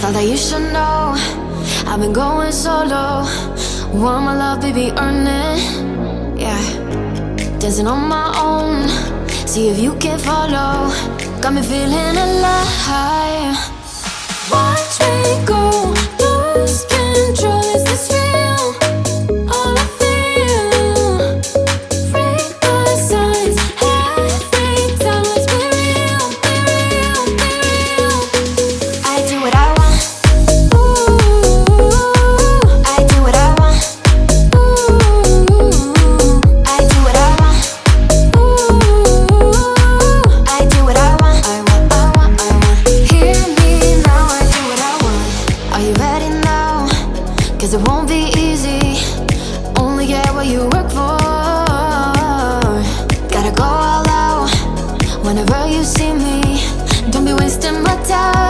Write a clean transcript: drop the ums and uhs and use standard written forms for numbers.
Thought that you should know I've been going solo. Want my love, baby, earn it. Yeah, dancing on my own. See if you can follow. Got me feeling alive. Watch me go, lose control. Is this real? All I feel. Break my signs every time. Let's be real, be real, be real. I do what I want. Ooh, I do what I want. Ooh, I do what I want. Ooh, I do what I want. I want, I want, I want. Hear me now, I do what I want. Are you ready now? 'Cause it won't be easy. Only get what you work for. Gotta go all out whenever you see me. Don't be wasting my time.